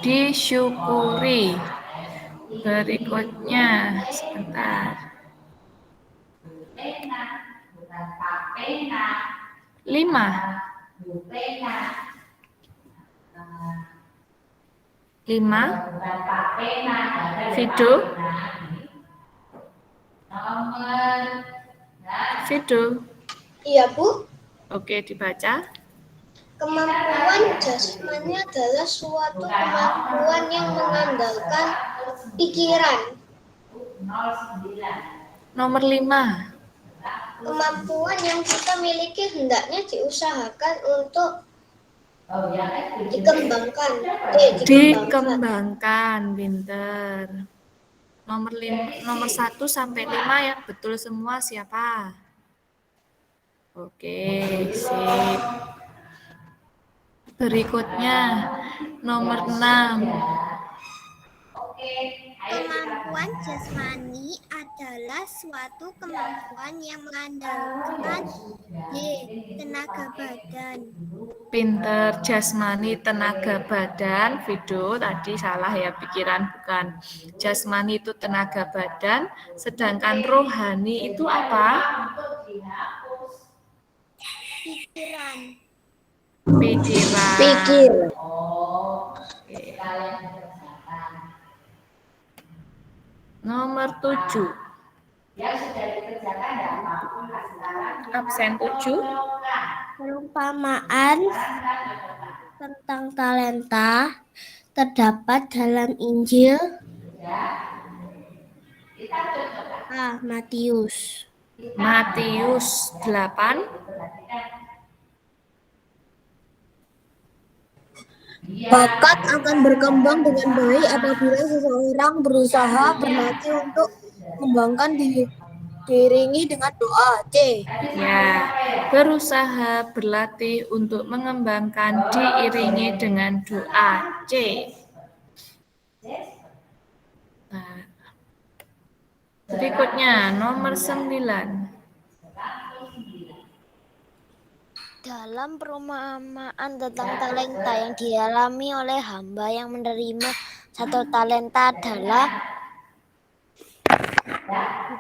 disyukuri. Berikutnya, sebentar. 5. 5. Fido. Fido. Iya, Bu. Oke, dibaca. Kemampuan jasmani adalah suatu kemampuan yang mengandalkan pikiran. Nomor 5. Kemampuan yang kita miliki hendaknya diusahakan untuk dikembangkan. Dikembangkan, pinter. Nomor 1 sampai 5 yang betul semua siapa? Oke, sip. Berikutnya, nomor 6. Kemampuan jasmani adalah suatu kemampuan yang mengandalkan tenaga badan. Pinter, jasmani tenaga badan. Fido tadi salah ya, pikiran bukan. Jasmani itu tenaga badan, sedangkan rohani itu apa? Pikiran. Pikiran. Nomor 7. Absen 7. Perumpamaan tentang talenta terdapat dalam Injil Matius. Matius 8. Bakat akan berkembang dengan baik apabila seseorang berusaha berlatih untuk mengembangkan diri, diiringi dengan doa. C. Ya, berusaha berlatih untuk mengembangkan diiringi dengan doa. C. Nah, berikutnya nomor 9. Dalam perumpamaan tentang talenta yang dialami oleh hamba yang menerima satu talenta adalah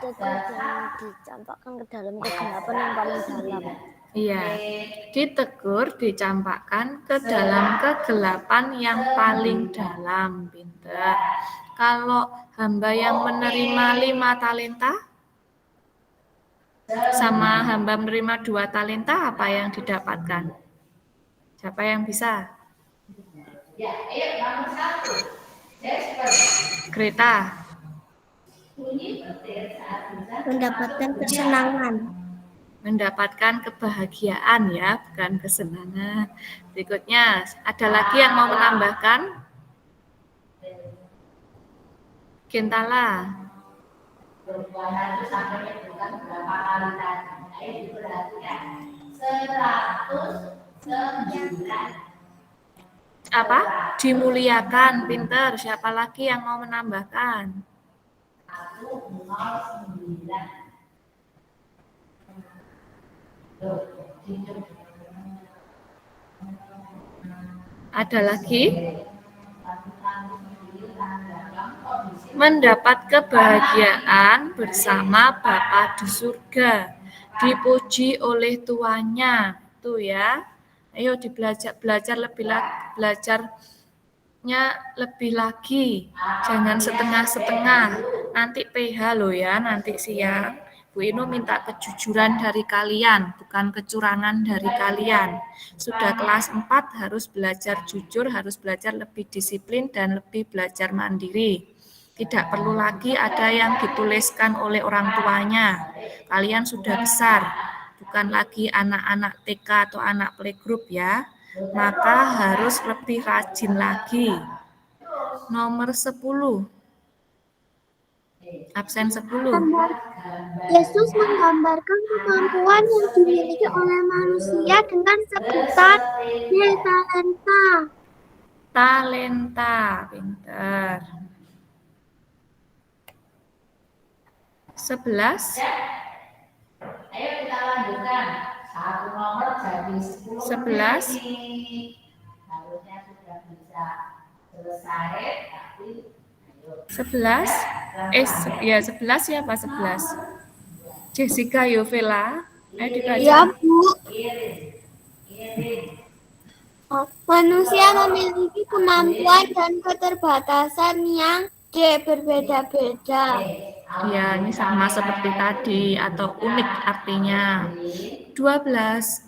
ditegur dan dicampakkan ke dalam kegelapan yang paling dalam. Iya, ditegur, dicampakkan ke dalam kegelapan yang paling dalam. Pinter. Kalau hamba yang menerima 5 talenta sama hamba menerima 2 talenta, apa yang didapatkan? Siapa yang bisa? Greta. Mendapatkan kesenangan. Mendapatkan kebahagiaan ya, bukan kesenangan. Berikutnya, ada lagi yang mau menambahkan? Gentala. Apa? Dimuliakan, pinter. Siapa lagi yang mau menambahkan? Ada lagi? Mendapat kebahagiaan bersama Bapa di surga, dipuji oleh tuannya, itu ya. Ayo belajarnya lebih lagi, jangan setengah-setengah. Nanti PH loh ya, nanti siang. Bu Inu minta kejujuran dari kalian, bukan kecurangan dari kalian. Sudah kelas 4 harus belajar jujur, harus belajar lebih disiplin dan lebih belajar mandiri. Tidak perlu lagi ada yang dituliskan oleh orang tuanya. Kalian sudah besar, bukan lagi anak-anak TK atau anak playgroup ya. Maka harus lebih rajin lagi. Nomor 10. Absen 10. Yesus menggambarkan kemampuan yang dimiliki oleh manusia dengan sebutan talenta. Talenta, pintar. 11. Ayo kita lanjutkan. 1 nomor jadi 10. 11. Harusnya sudah bisa. 11? Ya 11 siapa 11? Jessica Yovela. Dibaca. Ya, Bu. Manusia memiliki kemampuan dan keterbatasan yang berbeda-beda. Ya, ini sama seperti tadi atau unik artinya. 12.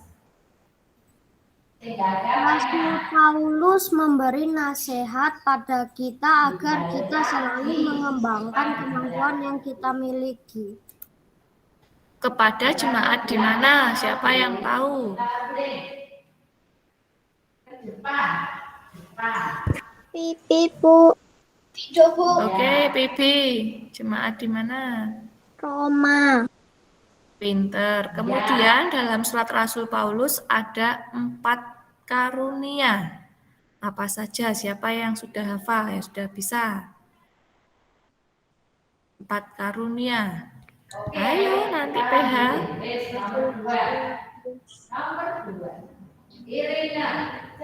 Rasul Paulus memberi nasihat pada kita agar kita selalu mengembangkan kemampuan yang kita miliki. Kepada jemaat di mana? Siapa yang tahu? Pipi, Bu. Video, Bu. Oke, Pipi. Jemaat di mana? Roma. Pinter. Kemudian dalam surat Rasul Paulus ada 4 karunia. Apa saja? Siapa yang sudah hafal? Yang sudah bisa? 4 karunia. Ayo nanti PH.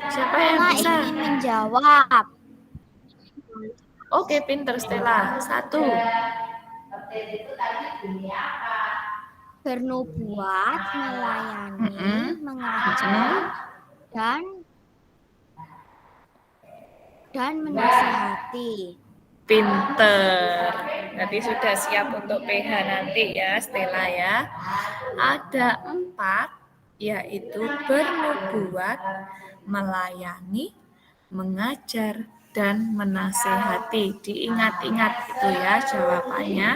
Siapa yang Stella bisa? ingin menjawab. Oke, pinter Stella. 1. Bernubuat, melayani, Mm-mm. mengajar, dan menasihati. Pinter. Nanti sudah siap untuk PH nanti ya Stella ya. Ada 4, yaitu bernubuat, melayani, mengajar, dan menasehati. Diingat-ingat itu ya jawabannya.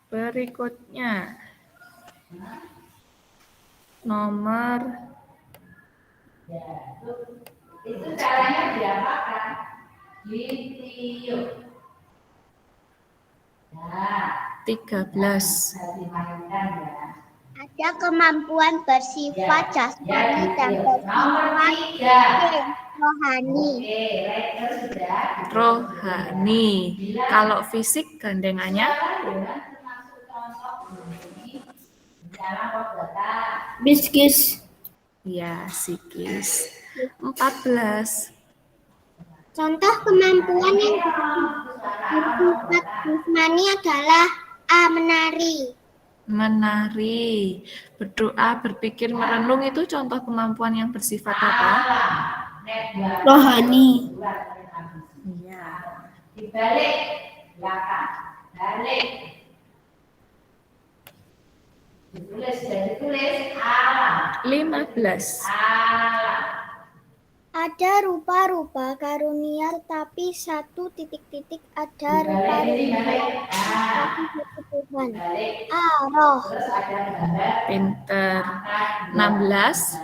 Berikutnya nomor Itu caranya diapakan? Video. Nah, 13. dimainkan ya. Ada kemampuan bersifat jasmani dan bersifat 3. rohani. Oke, letter sudah. Rohani. Kalau fisik gandengannya Termasuk contoh bunyi dalam data. Biskis. ya psikis. 14. Contoh kemampuan yang bersifat jasmani adalah A. Menari. Menari, berdoa, berpikir, merenung itu contoh kemampuan yang bersifat apa? Rohani. Iya. Dibalik belakang, balik. Ditulis alam. 15. Alam. Ada rupa-rupa karunia tapi satu titik-titik ada rupa-rupa tapi satu Tuhan. A. Roh. Terus ada gambar. Pinter. 16.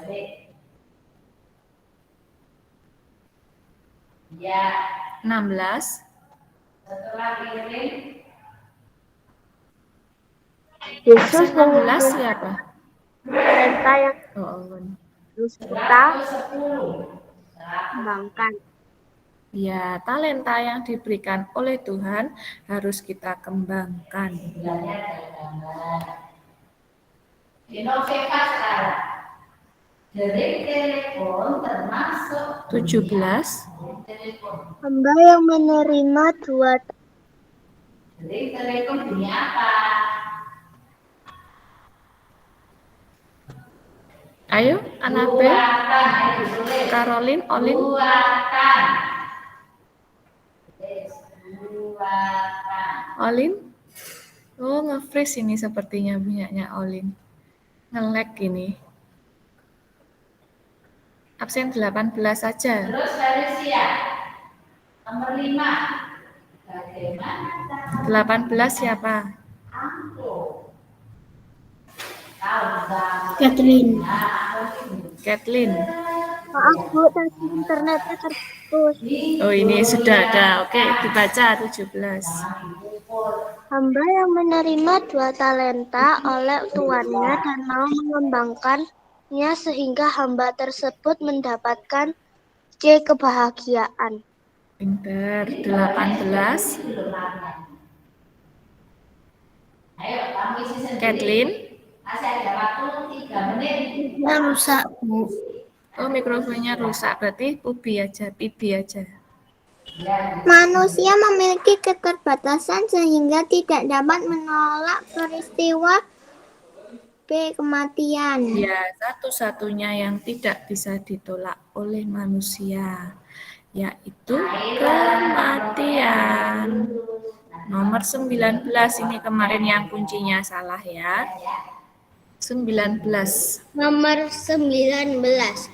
Ya, 16. setelah kirim Yesus 16 siapa? talenta yang Oh, harus kita 10. kembangkan. ya, talenta yang diberikan oleh Tuhan harus kita kembangkan. Bilangnya ada gambar. Innovasi sekarang. Dering telepon termasuk 17. telepon. Hamba yang menerima 2 Dering telepon bunyi apa? Ayo, Anabel, Buatan, ayo ditulis. Caroline, Olin. Buatan. Buatan. Olin? Oh, nge-freeze ini sepertinya punyanya Olin. Nge-lag ini. Absen 18 saja. Terus Felicia. Nomor 5. Bagaimana cara 18 siapa? angklung? Tahu bang. Catherine. Kathleen. Maaf Bu, tadi internetnya terputus. Oh, ini sudah ada. Oke, dibaca 17. Hamba yang menerima 2 talenta oleh tuannya dan mau mengembangkannya sehingga hamba tersebut mendapatkan C. Kebahagiaan. Pinter. 18. Ayo, kamu isi sendiri. Kathleen. Masih ada waktu 3 menit. Dia rusak, Bu. Oh, mikrofonnya rusak. Berarti pipi aja. Manusia memiliki keterbatasan sehingga tidak dapat menolak peristiwa B. Kematian. Ya, satu-satunya yang tidak bisa ditolak oleh manusia, yaitu kematian. Nomor 19 ini kemarin yang kuncinya salah ya. 19. Nomor 19.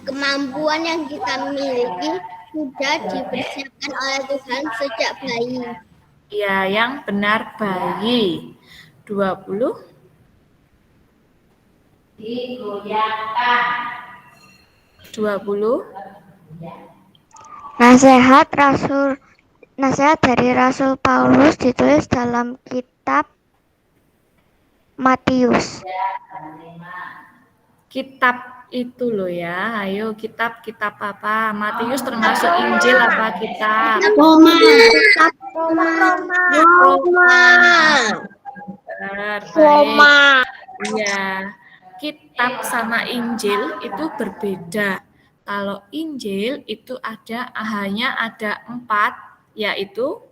Kemampuan yang kita miliki sudah dipersiapkan oleh Tuhan sejak bayi. Ya, yang benar bayi. 20. Digoyangkan. 20. Nasihat dari Rasul Paulus ditulis dalam kitab Matius. Kitab itu loh ya. Ayo kitab apa? Matius termasuk Injil apa kitab? Roma. Benar, baik. Iya. Kitab sama Injil itu berbeda. Kalau Injil itu hanya ada 4, yaitu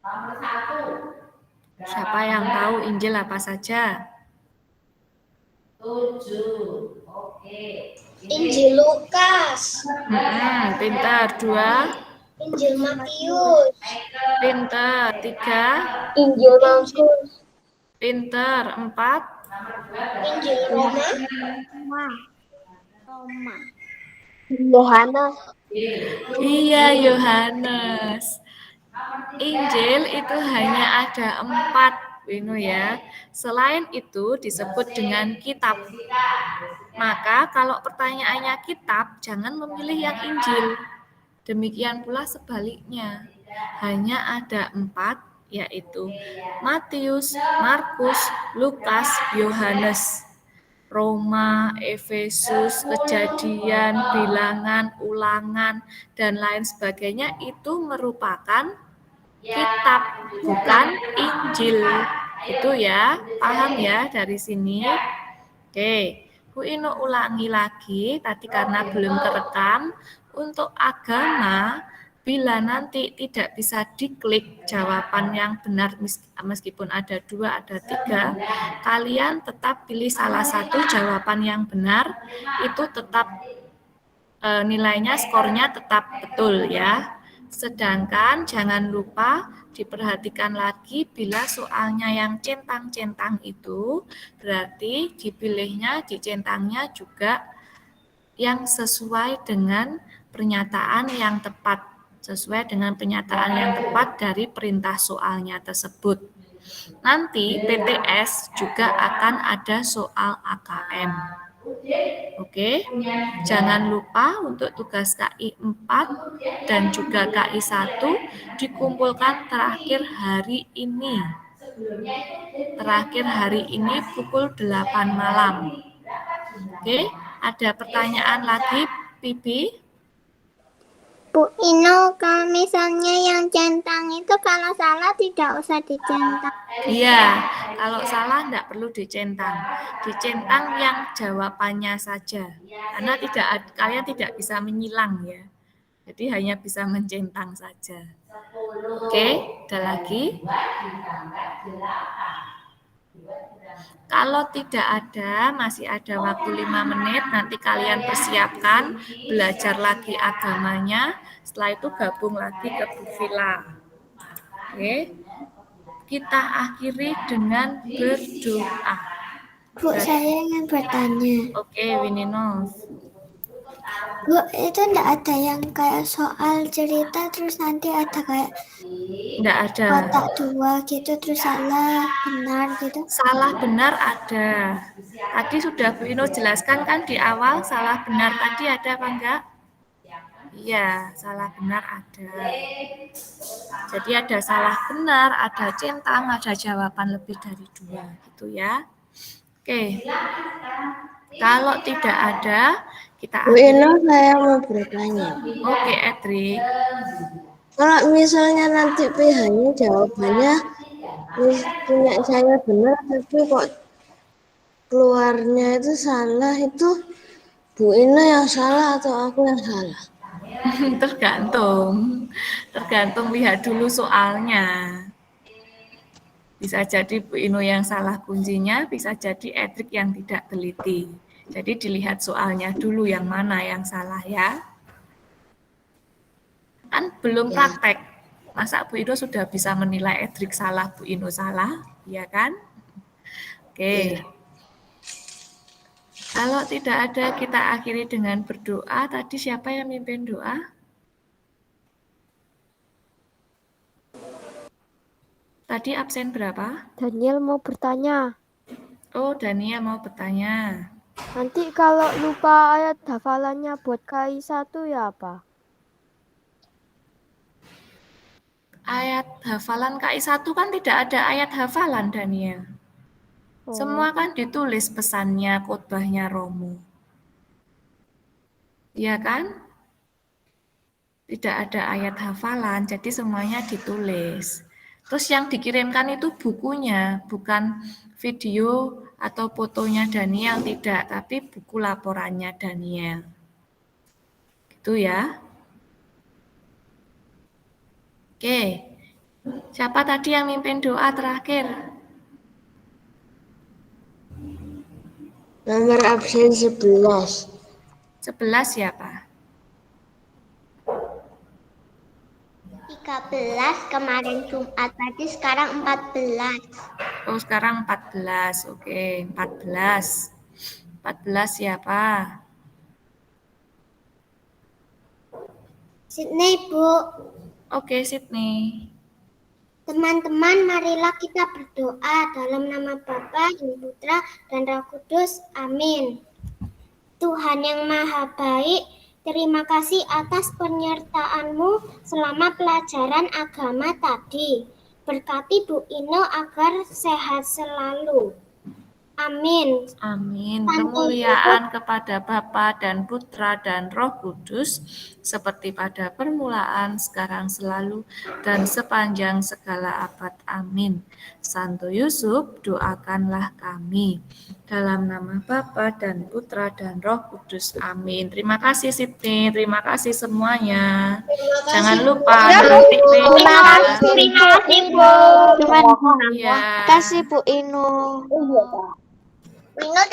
Nomor 1. siapa yang tahu Injil apa saja? 7. Oke. Injil Lukas. Pintar. 2. Injil Matius. Pintar. 3. Injil Markus. Pintar. 4. Injil Roma. Yohanes. Iya, Yohanes. Injil itu hanya ada 4, Wino ya. Selain itu disebut dengan kitab. Maka kalau pertanyaannya kitab, jangan memilih yang Injil. Demikian pula sebaliknya. Hanya ada 4, yaitu Matius, Markus, Lukas, Yohanes. Roma, Efesus, Kejadian, Bilangan, Ulangan, dan lain sebagainya itu merupakan kitab, bukan Injil. Itu ya, paham ya dari sini? Oke, Bu Ino ulangi lagi, tadi karena belum terekam. Untuk agama, bila nanti tidak bisa diklik jawaban yang benar, meskipun ada 2, ada 3, kalian tetap pilih salah satu jawaban yang benar, itu tetap nilainya, skornya tetap betul ya. Sedangkan jangan lupa diperhatikan lagi bila soalnya yang centang-centang itu, berarti dicentangnya juga yang sesuai dengan pernyataan yang tepat, dari perintah soalnya tersebut. Nanti PTS juga akan ada soal AKM. Oke, jangan lupa untuk tugas KI 4 dan juga KI 1 dikumpulkan terakhir hari ini. Pukul 8 malam. Oke, ada pertanyaan lagi, Pipi? Bu Ino, kalau misalnya yang centang itu kalau salah tidak usah dicentang. Iya, kalau salah tidak perlu dicentang. Dicentang yang jawabannya saja. Karena kalian tidak bisa menyilang ya. Jadi hanya bisa mencentang saja. Oke, ada lagi? Kalau tidak ada, masih ada waktu 5 menit, nanti kalian persiapkan, belajar lagi agamanya, setelah itu gabung lagi ke Bu Vila. Oke, kita akhiri dengan berdoa. Bu, saya ingin bertanya. Oke, Wininov. Bu, itu enggak ada yang kayak soal cerita terus nanti ada kayak Enggak ada. kotak 2 gitu terus salah, benar gitu. Salah benar ada. Tadi sudah Bu Ino jelaskan kan di awal, salah benar tadi ada apa enggak? Iya, salah benar ada. Jadi ada salah benar, ada centang, ada jawaban lebih dari 2 gitu ya. Oke. Kalau tidak ada, kita Bu Ino, saya mau bertanya. Oke, Edri. Kalau misalnya nanti PH-nya jawabannya punya saya benar, tapi kok keluarnya itu salah, itu Bu Ina yang salah atau aku yang salah? Tergantung lihat dulu soalnya. Bisa jadi Bu Inu yang salah kuncinya, bisa jadi Edric yang tidak teliti. Jadi dilihat soalnya dulu yang mana yang salah ya. Kan belum Ya. praktek. Masa Bu Inu sudah bisa menilai Edric salah, Bu Inu salah, ya kan? Oke. Iya. Kalau tidak ada, kita akhiri dengan berdoa. Tadi siapa yang mimpin doa? Tadi absen berapa? Daniel mau bertanya. Oh, Dania mau bertanya. Nanti kalau lupa ayat hafalannya buat KI1 ya apa? Ayat hafalan KI1 kan tidak ada ayat hafalan, Daniel. Oh, Semua kan ditulis pesannya, khotbahnya Romo. Iya kan? Tidak ada ayat hafalan, jadi semuanya ditulis. Terus yang dikirimkan itu bukunya, bukan video atau fotonya Daniel, tidak, tapi buku laporannya Daniel. Gitu ya. Oke, siapa tadi yang mimpin doa terakhir? Nomor absen 11. 11 siapa? 13 kemarin Jumat tadi sekarang 14. Oh, sekarang 14. Oke, 14. 14 siapa? Sydney, Bu. Oke, Sydney. Teman-teman, marilah kita berdoa dalam nama Bapa dan Putra dan Roh Kudus. Amin. Tuhan yang Maha Baik, terima kasih atas penyertaan-Mu selama pelajaran agama tadi. Berkati Bu Ino agar sehat selalu. Amin. Amin. Santo Kemuliaan kepada Bapa dan Putra dan Roh Kudus, seperti pada permulaan, sekarang, selalu, dan sepanjang segala abad. Amin. Santo Yusuf, doakanlah kami. Dalam nama Bapa dan Putra dan Roh Kudus. Amin. Terima kasih Sydney, terima kasih semuanya. Jangan lupa nanti Terima kasih, Bu. Ya. kasih Bu Inu. Ino